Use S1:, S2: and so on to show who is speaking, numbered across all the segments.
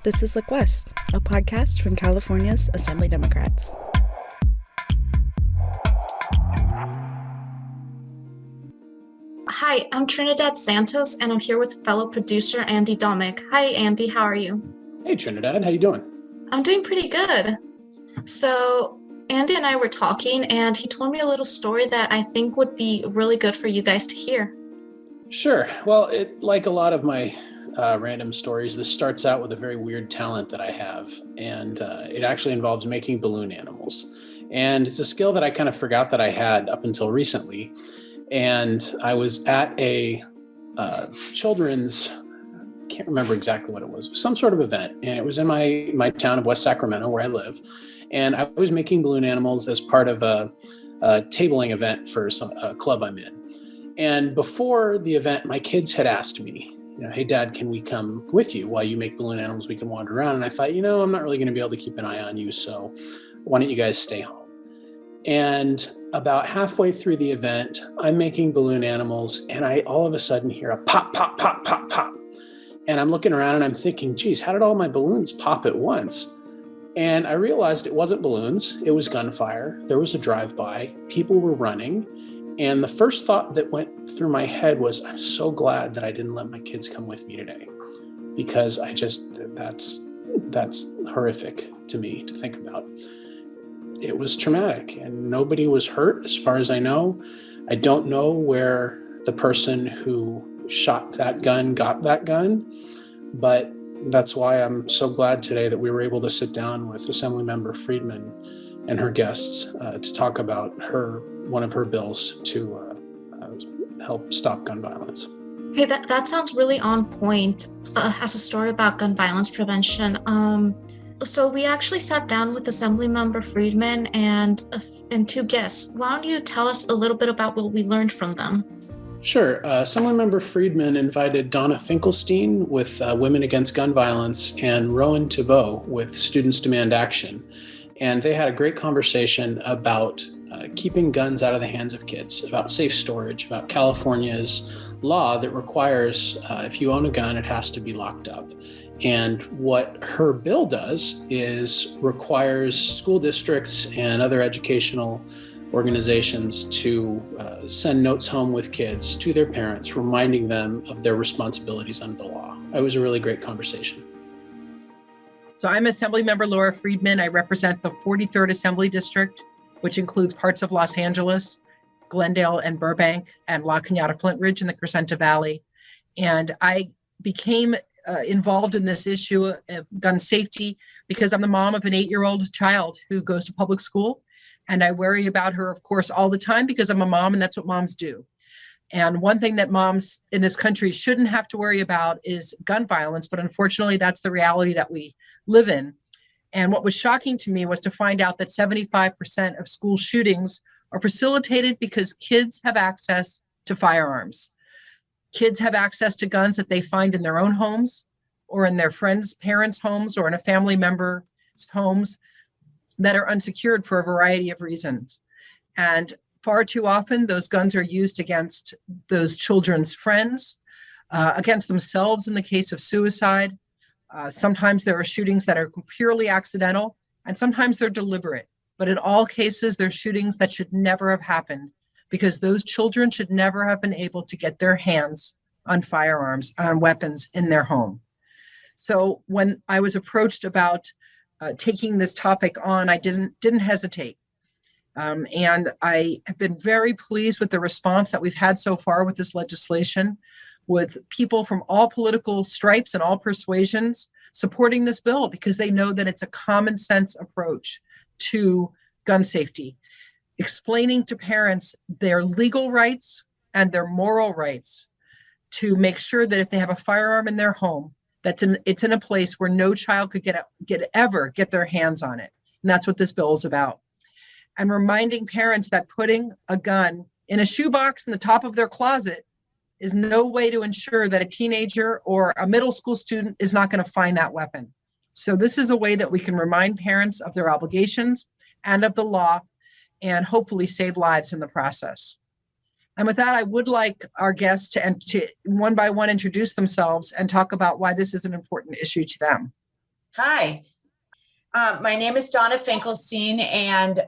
S1: This is Look West, a podcast from California's Assembly Democrats.
S2: Hi, I'm Trinidad Santos, and I'm here with fellow producer Andy Domick. Hi, Andy, how are you?
S3: Hey, Trinidad, how you doing?
S2: I'm doing pretty good. So, Andy and I were talking, and he told me a little story that I think would be really good for you guys to hear.
S3: Sure. Well, like a lot of my random stories, this starts out with a very weird talent that I have, and it actually involves making balloon animals. And it's a skill that I kind of forgot that I had up until recently. And I was at a children's, can't remember exactly what it was, some sort of event, and it was in my town of West Sacramento where I live. And I was making balloon animals as part of a tabling event for a club I'm in. And before the event, my kids had asked me, hey, Dad, can we come with you while you make balloon animals? We can wander around. And I thought, I'm not really going to be able to keep an eye on you, so why don't you guys stay home? And about halfway through the event, I'm making balloon animals, and I all of a sudden hear a pop, pop, pop, pop, pop. And I'm looking around and I'm thinking, geez, how did all my balloons pop at once? And I realized it wasn't balloons, it was gunfire. There was a drive-by, people were running. And the first thought that went through my head was, I'm so glad that I didn't let my kids come with me today, because that's horrific to me to think about. It was traumatic, and nobody was hurt as far as I know. I don't know where the person who shot that gun got that gun, but that's why I'm so glad today that we were able to sit down with Assemblymember Friedman and her guests to talk about one of her bills to help stop gun violence.
S2: Hey, that sounds really on point as a story about gun violence prevention. So we actually sat down with Assemblymember Friedman and two guests. Why don't you tell us a little bit about what we learned from them?
S3: Sure. Assemblymember Friedman invited Donna Finkelstein with Women Against Gun Violence and Rowan Thibault with Students Demand Action. And they had a great conversation about keeping guns out of the hands of kids, about safe storage, about California's law that requires if you own a gun, it has to be locked up. And what her bill does is requires school districts and other educational organizations to send notes home with kids to their parents, reminding them of their responsibilities under the law. It was a really great conversation.
S4: So I'm Assemblymember Laura Friedman. I represent the 43rd Assembly District, which includes parts of Los Angeles, Glendale and Burbank, and La Cañada Flint Ridge in the Crescenta Valley. And I became involved in this issue of gun safety because I'm the mom of an 8-year-old child who goes to public school. And I worry about her, of course, all the time because I'm a mom and that's what moms do. And one thing that moms in this country shouldn't have to worry about is gun violence, but unfortunately, that's the reality that we live in. And what was shocking to me was to find out that 75% of school shootings are facilitated because kids have access to firearms. Kids have access to guns that they find in their own homes or in their friends' parents' homes or in a family member's homes that are unsecured for a variety of reasons. And far too often, those guns are used against those children's friends, against themselves in the case of suicide. Sometimes there are shootings that are purely accidental, and sometimes they're deliberate. But in all cases, they're shootings that should never have happened because those children should never have been able to get their hands on firearms, on weapons in their home. So when I was approached about taking this topic on, I didn't hesitate. And I have been very pleased with the response that we've had so far with this legislation, with people from all political stripes and all persuasions supporting this bill because they know that it's a common sense approach to gun safety, explaining to parents their legal rights and their moral rights to make sure that if they have a firearm in their home, it's in a place where no child could ever get their hands on it. And that's what this bill is about. And reminding parents that putting a gun in a shoebox in the top of their closet is no way to ensure that a teenager or a middle school student is not going to find that weapon. So this is a way that we can remind parents of their obligations and of the law and hopefully save lives in the process. And with that, I would like our guests to one by one introduce themselves and talk about why this is an important issue to them.
S5: Hi, my name is Donna Finkelstein, and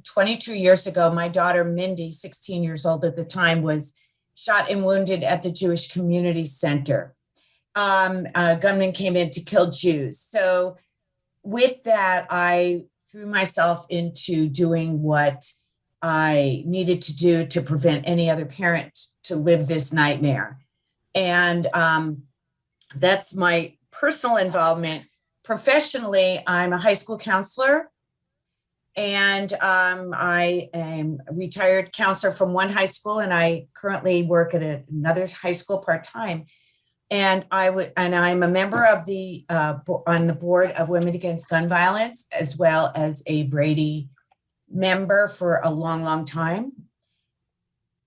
S5: 22 years ago, my daughter Mindy, 16 years old at the time, was shot and wounded at the Jewish Community Center. A gunman came in to kill Jews. So with that, I threw myself into doing what I needed to do to prevent any other parent to live this nightmare. And that's my personal involvement. Professionally, I'm a high school counselor, and I am a retired counselor from one high school, and I currently work at another high school part-time. And I'm a member of on the board of Women Against Gun Violence, as well as a Brady member for a long, long time.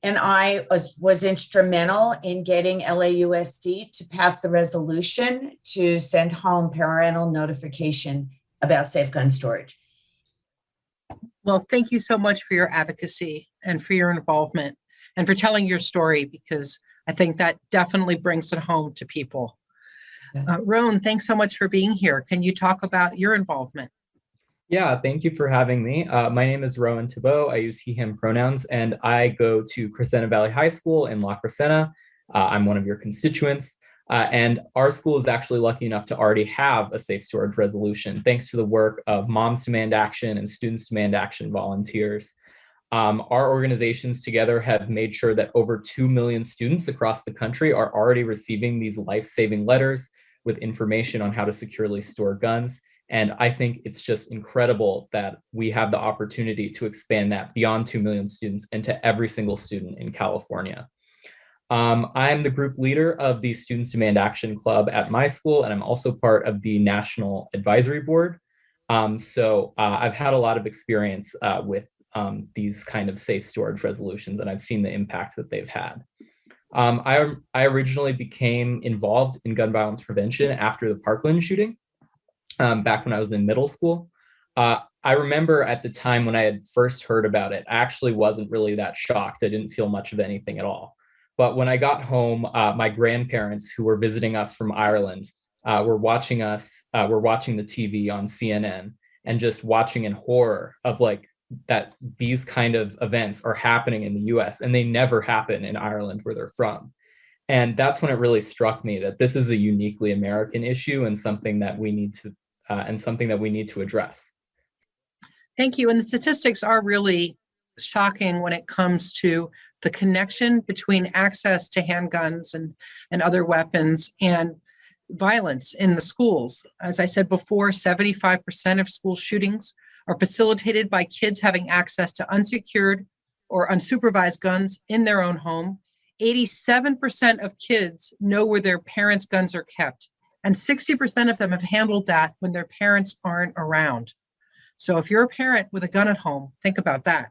S5: And I was instrumental in getting LAUSD to pass the resolution to send home parental notification about safe gun storage.
S4: Well, thank you so much for your advocacy and for your involvement and for telling your story, because I think that definitely brings it home to people.
S5: Yes.
S4: Roan, thanks so much for being here. Can you talk about your involvement?
S6: Yeah, thank you for having me. My name is Rowan Thibault. I use he, him pronouns, and I go to Crescenta Valley High School in La Crescenta. I'm one of your constituents, and our school is actually lucky enough to already have a safe storage resolution, thanks to the work of Moms Demand Action and Students Demand Action volunteers. Our organizations together have made sure that over 2 million students across the country are already receiving these life-saving letters with information on how to securely store guns. And I think it's just incredible that we have the opportunity to expand that beyond 2 million students and to every single student in California. I'm the group leader of the Students Demand Action Club at my school, and I'm also part of the National Advisory Board. So I've had a lot of experience with these kind of safe storage resolutions, and I've seen the impact that they've had. I originally became involved in gun violence prevention after the Parkland shooting. Back when I was in middle school. I remember at the time when I had first heard about it, I actually wasn't really that shocked. I didn't feel much of anything at all. But when I got home, my grandparents, who were visiting us from Ireland, were watching the TV on CNN and just watching in horror of like that these kind of events are happening in the US, and they never happen in Ireland where they're from. And that's when it really struck me that this is a uniquely American issue and something that we need to address.
S4: Thank you. And the statistics are really shocking when it comes to the connection between access to handguns and other weapons and violence in the schools. As I said before, 75% of school shootings are facilitated by kids having access to unsecured or unsupervised guns in their own home. 87% of kids know where their parents' guns are kept, and 60% of them have handled that when their parents aren't around. So if you're a parent with a gun at home, think about that.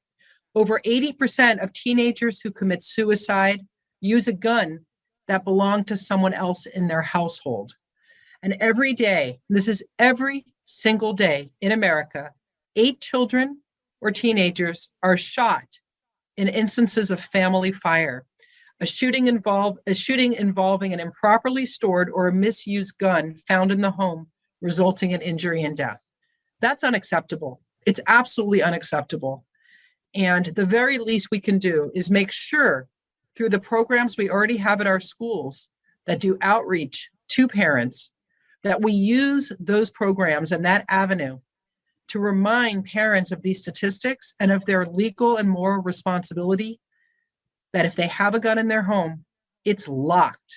S4: Over 80% of teenagers who commit suicide use a gun that belonged to someone else in their household. And every day, this is every single day in America, 8 children or teenagers are shot in instances of family fire. A shooting involving an improperly stored or a misused gun found in the home, resulting in injury and death. That's unacceptable. It's absolutely unacceptable. And the very least we can do is make sure through the programs we already have at our schools that do outreach to parents, that we use those programs and that avenue to remind parents of these statistics and of their legal and moral responsibility, that if they have a gun in their home, it's locked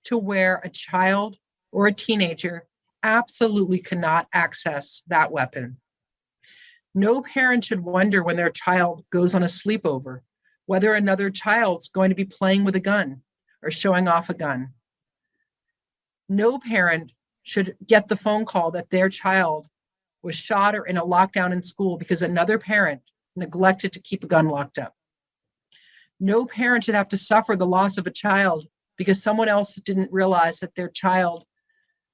S4: to where a child or a teenager absolutely cannot access that weapon. No parent should wonder when their child goes on a sleepover whether another child's going to be playing with a gun or showing off a gun. No parent should get the phone call that their child was shot or in a lockdown in school because another parent neglected to keep a gun locked up. No parent should have to suffer the loss of a child because someone else didn't realize that their child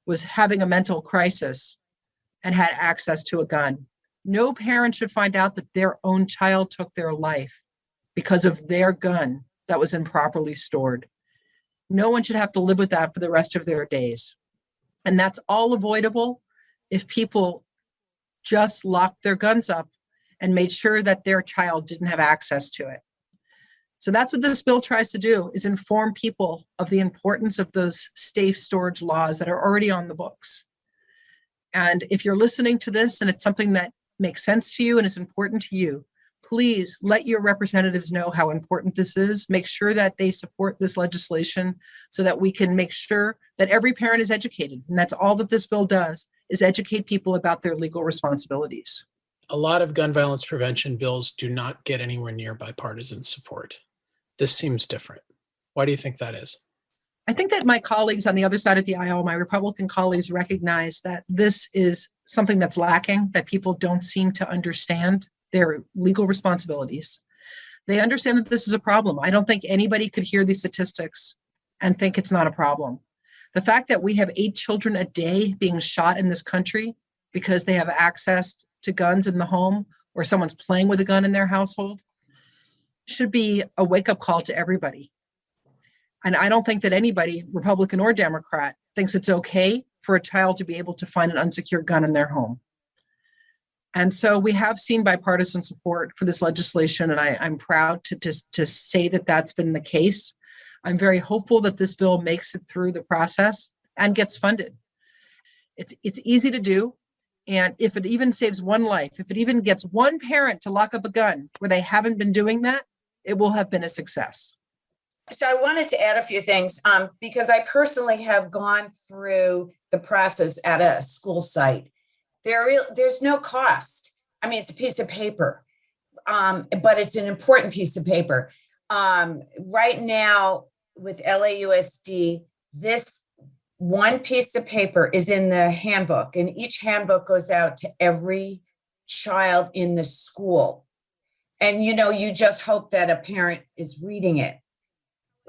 S4: was having a mental crisis and had access to a gun. No parent should find out that their own child took their life because of their gun that was improperly stored. No one should have to live with that for the rest of their days. And that's all avoidable if people just locked their guns up and made sure that their child didn't have access to it. So that's what this bill tries to do, is inform people of the importance of those safe storage laws that are already on the books. And if you're listening to this and it's something that makes sense to you and is important to you, please let your representatives know how important this is. Make sure that they support this legislation so that we can make sure that every parent is educated. And that's all that this bill does, is educate people about their legal responsibilities.
S3: A lot of gun violence prevention bills do not get anywhere near bipartisan support. This seems different. Why do you think that is?
S4: I think that my colleagues on the other side of the aisle, my Republican colleagues, recognize that this is something that's lacking, that people don't seem to understand their legal responsibilities. They understand that this is a problem. I don't think anybody could hear these statistics and think it's not a problem. The fact that we have 8 children a day being shot in this country because they have access to guns in the home or someone's playing with a gun in their household should be a wake-up call to everybody. And I don't think that anybody, Republican or Democrat, thinks it's okay for a child to be able to find an unsecured gun in their home. And so we have seen bipartisan support for this legislation, and I'm proud to say that that's been the case. I'm very hopeful that this bill makes it through the process and gets funded. It's easy to do. And if it even saves one life, if it even gets one parent to lock up a gun where they haven't been doing that, it will have been a success.
S5: So I wanted to add a few things because I personally have gone through the process at a school site. There's no cost. I mean, it's a piece of paper, but it's an important piece of paper. Right now with LAUSD, this one piece of paper is in the handbook, and each handbook goes out to every child in the school. And, you just hope that a parent is reading it.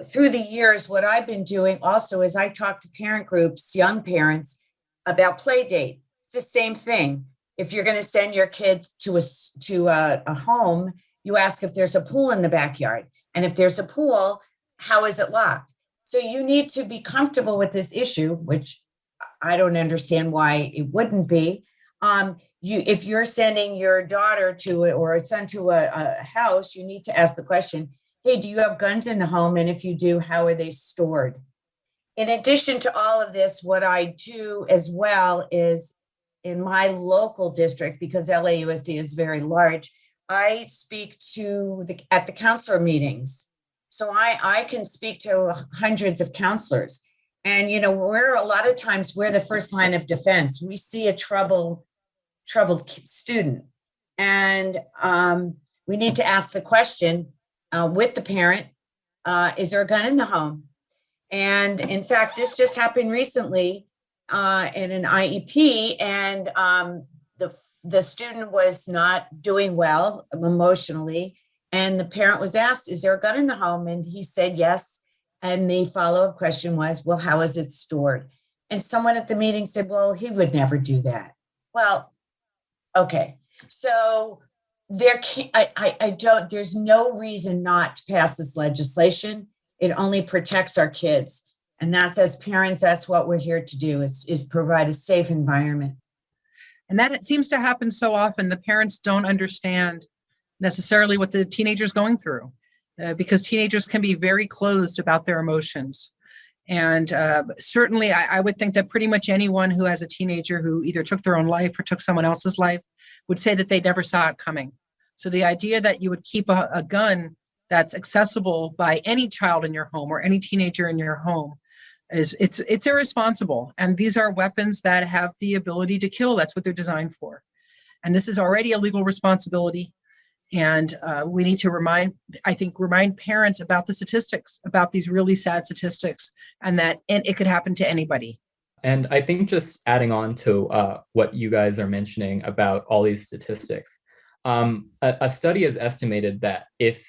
S5: Through the years, what I've been doing also is I talk to parent groups, young parents, about play date. It's the same thing. If you're going to send your kids to a home, you ask if there's a pool in the backyard. And if there's a pool, how is it locked? So you need to be comfortable with this issue, which I don't understand why it wouldn't be. If you're sending your daughter or a son to a house, you need to ask the question, hey, do you have guns in the home? And if you do, how are they stored? In addition to all of this, what I do as well is in my local district, because LAUSD is very large, I speak at the counselor meetings. So I can speak to hundreds of counselors. And, we're a lot of times we're the first line of defense. We see a troubled student. And we need to ask the question with the parent, is there a gun in the home? And in fact, this just happened recently in an IEP, and the student was not doing well emotionally. And the parent was asked, is there a gun in the home? And he said yes. And the follow-up question was, well, how is it stored? And someone at the meeting said, well, he would never do that. Well, okay. So there's no reason not to pass this legislation. It only protects our kids. And that's, as parents, that's what we're here to do, is provide a safe environment.
S4: And that it seems to happen so often. The parents don't understand necessarily what the teenager's going through, because teenagers can be very closed about their emotions. And certainly I would think that pretty much anyone who has a teenager who either took their own life or took someone else's life would say that they never saw it coming. So the idea that you would keep a gun that's accessible by any child in your home or any teenager in your home it's irresponsible. And these are weapons that have the ability to kill. That's what they're designed for. And this is already a legal responsibility. And we need to remind parents about the statistics, about these really sad statistics, and it could happen to anybody.
S6: And I think just adding on to what you guys are mentioning about all these statistics, a study has estimated that if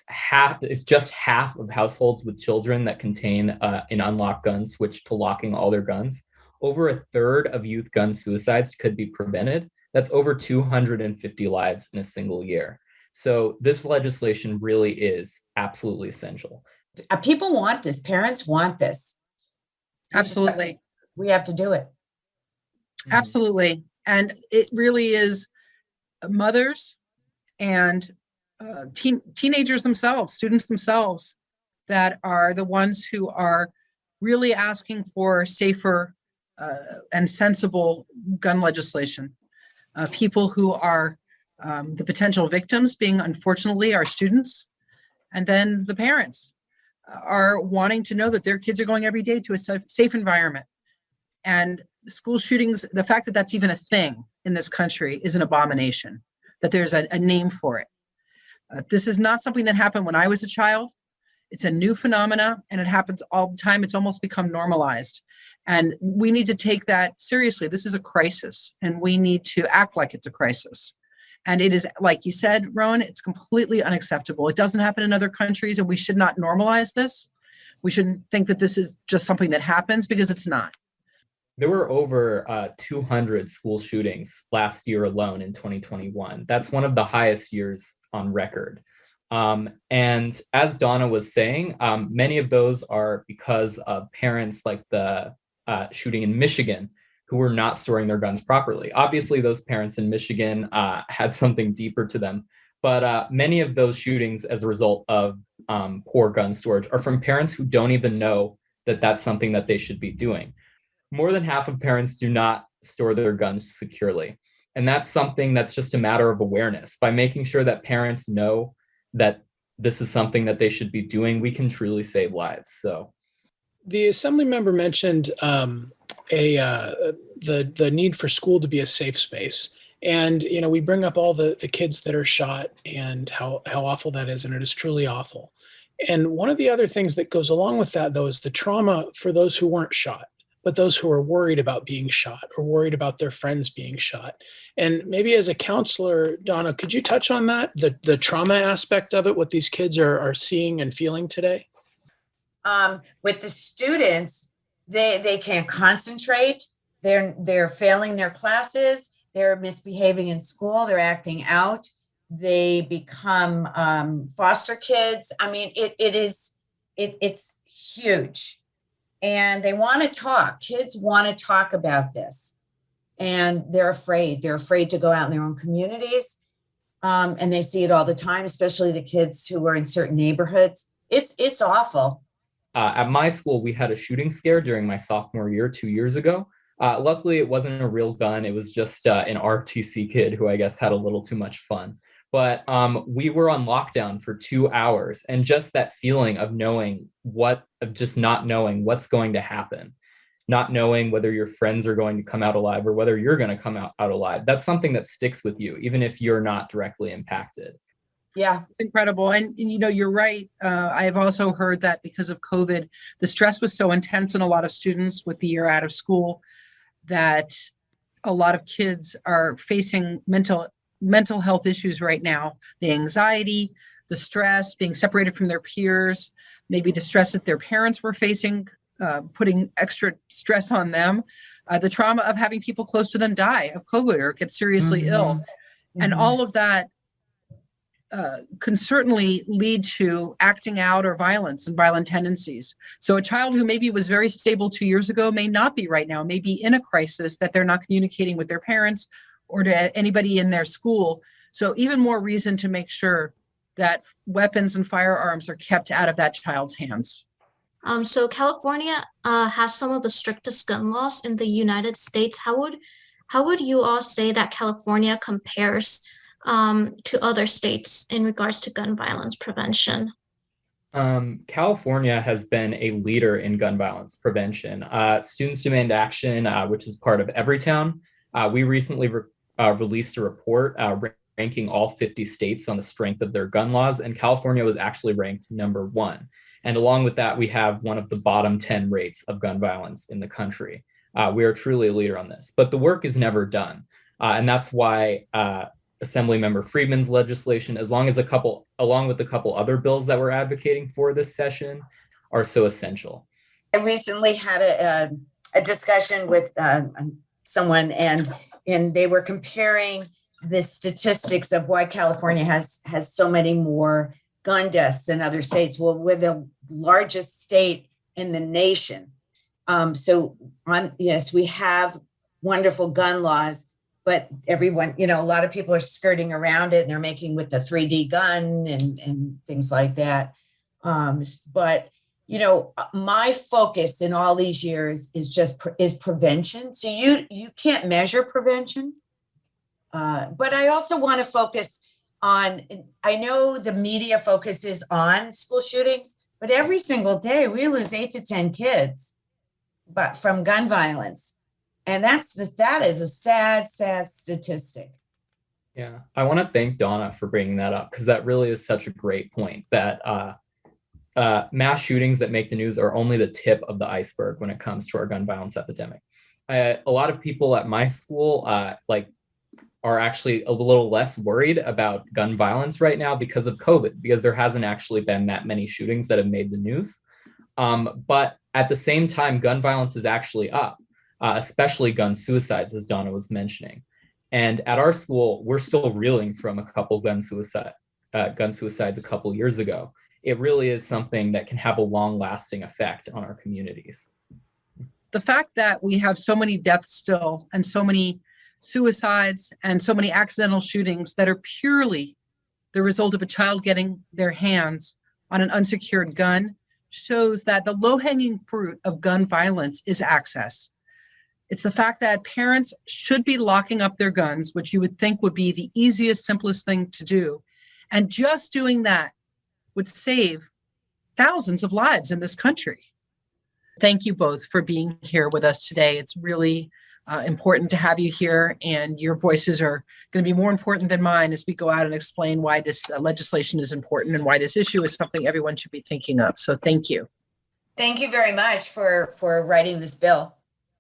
S6: just half of households with children that contain an unlocked gun switch to locking all their guns, over a third of youth gun suicides could be prevented. That's over 250 lives in a single year. So this legislation really is absolutely essential.
S5: People want this. Parents want this.
S4: Absolutely.
S5: We have to do it.
S4: Absolutely. And it really is mothers and teenagers themselves, students themselves, that are the ones who are really asking for safer and sensible gun legislation. People who are the potential victims being, unfortunately, our students, and then the parents are wanting to know that their kids are going every day to a safe environment. And school shootings, the fact that that's even a thing in this country is an abomination, that there's a name for it. This is not something that happened when I was a child. It's a new phenomena, and it happens all the time. It's almost become normalized. And we need to take that seriously. This is a crisis, and we need to act like it's a crisis. And it is, like you said, Rowan, it's completely unacceptable. It doesn't happen in other countries, and we should not normalize this. We shouldn't think that this is just something that happens, because it's not.
S6: There were over 200 school shootings last year alone in 2021. That's one of the highest years on record. And as Donna was saying, many of those are because of parents, like the shooting in Michigan, who were not storing their guns properly. Obviously, those parents in Michigan had something deeper to them, but many of those shootings as a result of poor gun storage are from parents who don't even know that that's something that they should be doing. More than half of parents do not store their guns securely. And that's something that's just a matter of awareness. By making sure that parents know that this is something that they should be doing, we can truly save lives. So
S3: the assembly member mentioned the need for school to be a safe space. And, we bring up all the kids that are shot and how awful that is. And it is truly awful. And one of the other things that goes along with that, though, is the trauma for those who weren't shot, but those who are worried about being shot or worried about their friends being shot. And maybe as a counselor, Donna, could you touch on that, the trauma aspect of it, what these kids are seeing and feeling today?
S5: With the students, they can't concentrate. They're failing their classes. They're misbehaving in school. They're acting out. They become foster kids. I mean, it's huge. And they want to talk. Kids want to talk about this. And they're afraid. They're afraid to go out in their own communities. And they see it all the time, especially the kids who are in certain neighborhoods. It's awful.
S6: At my school, we had a shooting scare during my sophomore year 2 years ago. Luckily, it wasn't a real gun. It was just an RTC kid who I guess had a little too much fun. But we were on lockdown for 2 hours, and just that feeling of just not knowing what's going to happen, not knowing whether your friends are going to come out alive or whether you're going to come out alive. That's something that sticks with you, even if you're not directly impacted.
S5: Yeah,
S4: it's incredible. And you're right. I've also heard that because of COVID, the stress was so intense in a lot of students with the year out of school that a lot of kids are facing mental health issues right now. The anxiety, the stress, being separated from their peers, maybe the stress that their parents were facing, putting extra stress on them, the trauma of having people close to them die of COVID or get seriously ill. And all of that can certainly lead to acting out or violence and violent tendencies. So a child who maybe was very stable 2 years ago may not be right now, may be in a crisis that they're not communicating with their parents or to anybody in their school. So even more reason to make sure that weapons and firearms are kept out of that child's hands.
S2: So California has some of the strictest gun laws in the United States. How would you all say that California compares to other states in regards to gun violence prevention?
S6: California has been a leader in gun violence prevention. Students Demand Action, which is part of Everytown, we recently released a report ranking all 50 states on the strength of their gun laws, and California was actually ranked number 1. And along with that, we have one of the bottom 10 rates of gun violence in the country. We are truly a leader on this, but the work is never done. And that's why Assemblymember Friedman's legislation, along with a couple other bills that we're advocating for this session, are so essential.
S5: I recently had a discussion with someone, and they were comparing the statistics of why California has so many more gun deaths than other states. Well, we're the largest state in the nation. We have wonderful gun laws, but everyone, a lot of people are skirting around it and they're making with the 3D gun and things like that. But my focus in all these years is prevention. So you can't measure prevention, but I also want to focus on, I know the media focuses on school shootings, but every single day we lose 8 to 10 kids, but from gun violence. And that is a sad, sad statistic.
S6: Yeah, I want to thank Donna for bringing that up, because that really is such a great point, that mass shootings that make the news are only the tip of the iceberg when it comes to our gun violence epidemic. A lot of people at my school are actually a little less worried about gun violence right now because of COVID, because there hasn't actually been that many shootings that have made the news. But at the same time, gun violence is actually up, especially gun suicides, as Donna was mentioning. And at our school, we're still reeling from a couple gun suicides a couple years ago. It really is something that can have a long-lasting effect on our communities.
S4: The fact that we have so many deaths still and so many suicides and so many accidental shootings that are purely the result of a child getting their hands on an unsecured gun shows that the low-hanging fruit of gun violence is access. It's the fact that parents should be locking up their guns, which you would think would be the easiest, simplest thing to do. And just doing that would save thousands of lives in this country. Thank you both for being here with us today. It's really important to have you here, and your voices are going to be more important than mine as we go out and explain why this legislation is important and why this issue is something everyone should be thinking of. So thank you.
S5: Thank you very much for writing this bill.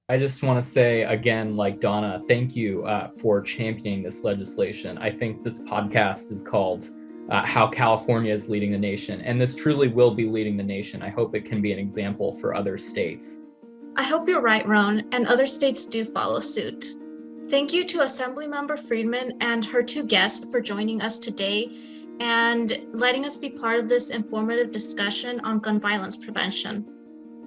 S6: I just want to say again, like Donna, thank you for championing this legislation. I think this podcast is called How California is Leading the Nation, and this truly will be leading the nation. I hope it can be an example for other states.
S2: I hope you're right, Roan, and other states do follow suit. Thank you to Assemblymember Friedman and her two guests for joining us today and letting us be part of this informative discussion on gun violence prevention.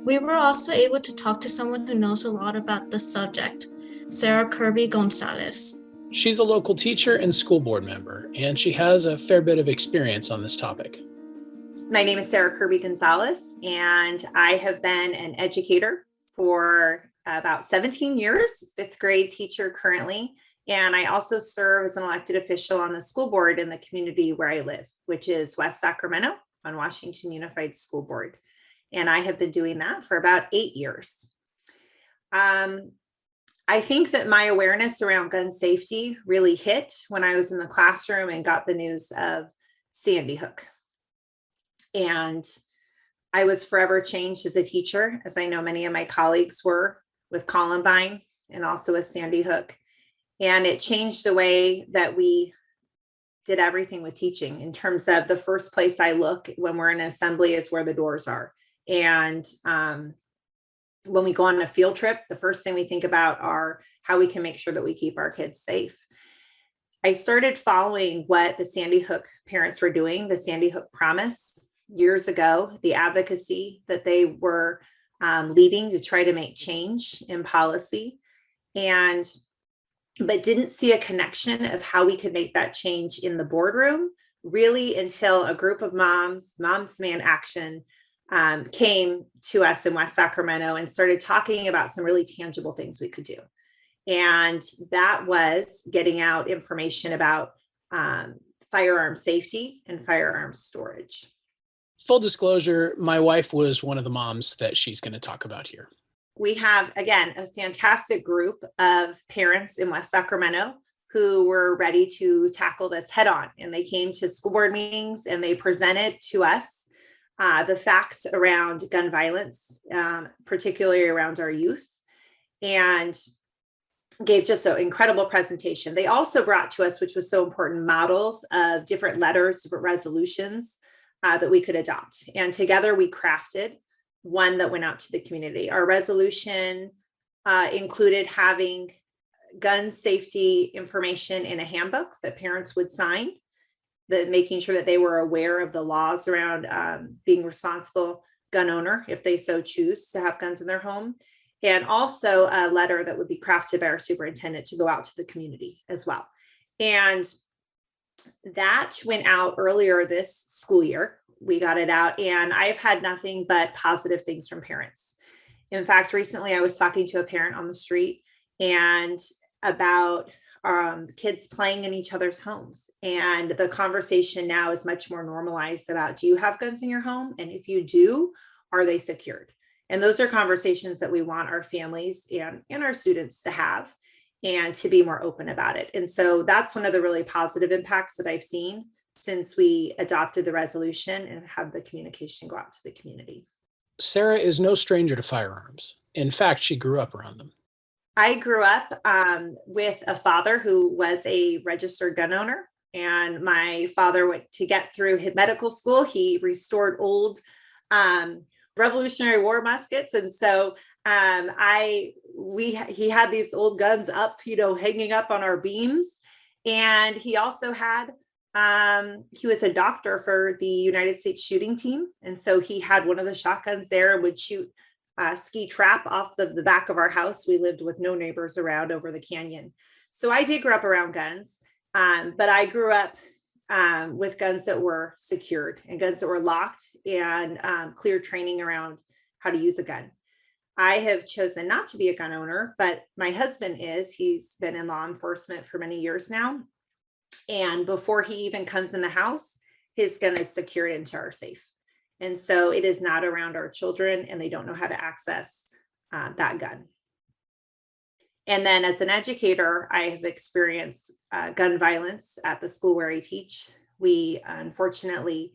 S2: We were also able to talk to someone who knows a lot about the subject, Sarah Kirby-Gonzalez.
S3: She's a local teacher and school board member, and she has a fair bit of experience on this topic.
S7: My name is Sarah Kirby-Gonzalez, and I have been an educator for about 17 years, fifth grade teacher currently. And I also serve as an elected official on the school board in the community where I live, which is West Sacramento on Washington Unified School Board. And I have been doing that for about 8 years. I think that my awareness around gun safety really hit when I was in the classroom and got the news of Sandy Hook. And I was forever changed as a teacher, as I know many of my colleagues were with Columbine and also with Sandy Hook. And it changed the way that we did everything with teaching, in terms of the first place I look when we're in an assembly is where the doors are. And when we go on a field trip, the first thing we think about are how we can make sure that we keep our kids safe. I started following what the Sandy Hook parents were doing, the Sandy Hook Promise, years ago, the advocacy that they were leading to try to make change in policy, but didn't see a connection of how we could make that change in the boardroom really until a group of Moms Demand Action came to us in West Sacramento and started talking about some really tangible things we could do. And that was getting out information about firearm safety and firearm storage.
S3: Full disclosure, my wife was one of the moms that she's going to talk about here.
S7: We have, again, a fantastic group of parents in West Sacramento who were ready to tackle this head on. And they came to school board meetings and they presented to us the facts around gun violence, particularly around our youth, and gave just an incredible presentation. They also brought to us, which was so important, models of different letters, different resolutions that we could adopt. And together we crafted one that went out to the community. Our resolution included having gun safety information in a handbook that parents would sign, making sure that they were aware of the laws around being responsible gun owner if they so choose to have guns in their home. and also a letter that would be crafted by our superintendent to go out to the community as well. And that went out earlier this school year. We got it out, and I've had nothing but positive things from parents. In fact, recently I was talking to a parent on the street and about kids playing in each other's homes. And the conversation now is much more normalized about, do you have guns in your home? And if you do, are they secured? And those are conversations that we want our families and our students to have, and to be more open about it. And so that's one of the really positive impacts that I've seen since we adopted the resolution and have the communication go out to the community.
S3: Sarah is no stranger to firearms. In fact, she grew up around them.
S7: I grew up with a father who was a registered gun owner, and my father went to get through his medical school. He restored old Revolutionary War muskets, and so he had these old guns up, hanging up on our beams. And he also had he was a doctor for the United States shooting team, and so he had one of the shotguns there and would shoot ski trap off the back of our house. We lived with no neighbors around over the canyon. So I did grow up around guns, but I grew up with guns that were secured and guns that were locked, and clear training around how to use a gun. I have chosen not to be a gun owner, but my husband is. He's been in law enforcement for many years now. And before he even comes in the house, his gun is secured into our safe. And so it is not around our children, and they don't know how to access that gun. And then as an educator, I have experienced gun violence at the school where I teach. We unfortunately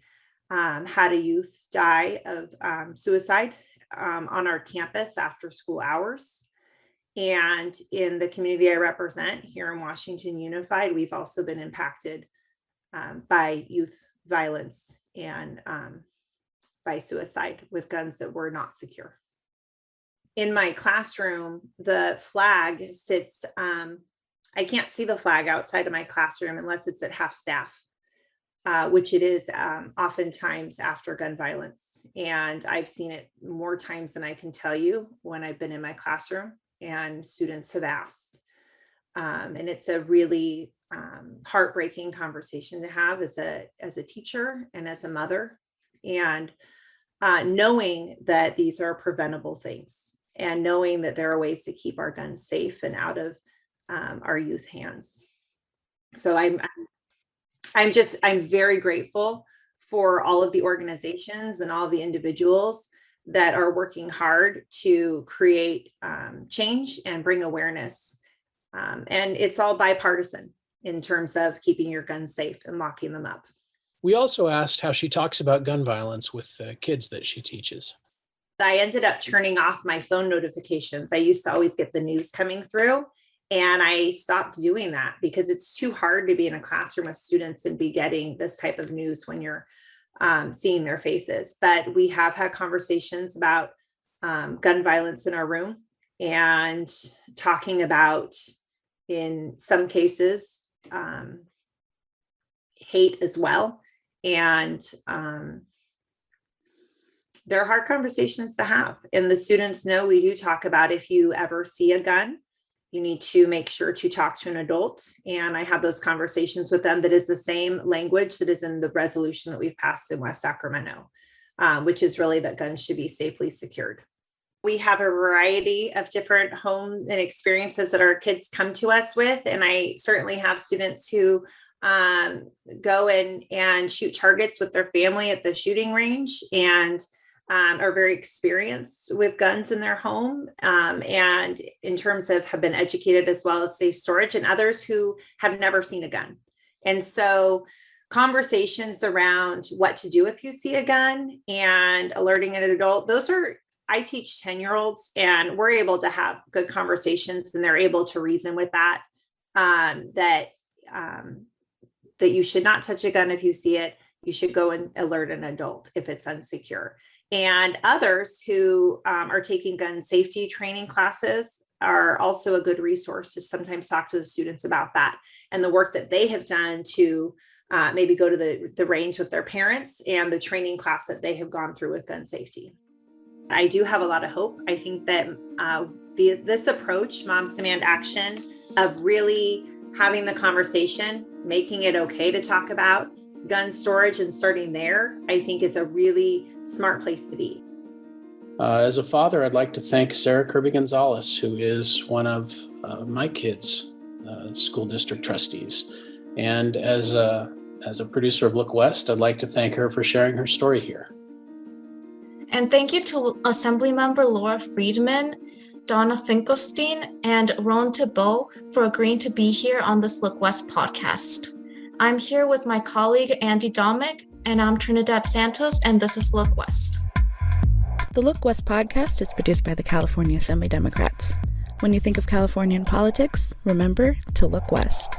S7: had a youth die of suicide on our campus after school hours. And in the community I represent here in Washington Unified, we've also been impacted by youth violence and by suicide with guns that were not secure. In my classroom, the flag sits, I can't see the flag outside of my classroom unless it's at half staff, which it is oftentimes after gun violence. And I've seen it more times than I can tell you when I've been in my classroom and students have asked. And it's a really heartbreaking conversation to have as a teacher and as a mother, and knowing that these are preventable things, and knowing that there are ways to keep our guns safe and out of our youth hands. So I'm very grateful for all of the organizations and all the individuals that are working hard to create change and bring awareness. And it's all bipartisan in terms of keeping your guns safe and locking them up.
S3: We also asked how she talks about gun violence with the kids that she teaches.
S7: I ended up turning off my phone notifications. I used to always get the news coming through, and I stopped doing that because it's too hard to be in a classroom with students and be getting this type of news when you're seeing their faces. But we have had conversations about gun violence in our room, and talking about, in some cases, hate as well. And they're hard conversations to have. And the students know we do talk about, if you ever see a gun, you need to make sure to talk to an adult. And I have those conversations with them. That is the same language that is in the resolution that we've passed in West Sacramento, which is really that guns should be safely secured. We have a variety of different homes and experiences that our kids come to us with. And I certainly have students who go and shoot targets with their family at the shooting range, and are very experienced with guns in their home, and in terms of have been educated as well as safe storage, and others who have never seen a gun. And so conversations around what to do if you see a gun and alerting an adult, I teach 10-year-olds, and we're able to have good conversations, and they're able to reason with that, that you should not touch a gun if you see it. You should go and alert an adult if it's unsecure. And others who are taking gun safety training classes are also a good resource to sometimes talk to the students about that and the work that they have done to maybe go to the range with their parents, and the training class that they have gone through with gun safety. I do have a lot of hope. I think that this approach, Moms Demand Action, of really having the conversation, making it okay to talk about gun storage and starting there, I think is a really smart place to be.
S3: As a father, I'd like to thank Sarah Kirby-Gonzalez, who is one of my kids' school district trustees. And as a producer of Look West, I'd like to thank her for sharing her story here.
S2: And thank you to Assemblymember Laura Friedman, Donna Finkelstein, and Rowan Thibault for agreeing to be here on this Look West podcast. I'm here with my colleague, Andy Domick, and I'm Trinidad Santos, and this is Look West.
S1: The Look West podcast is produced by the California Assembly Democrats. When you think of Californian politics, remember to look west.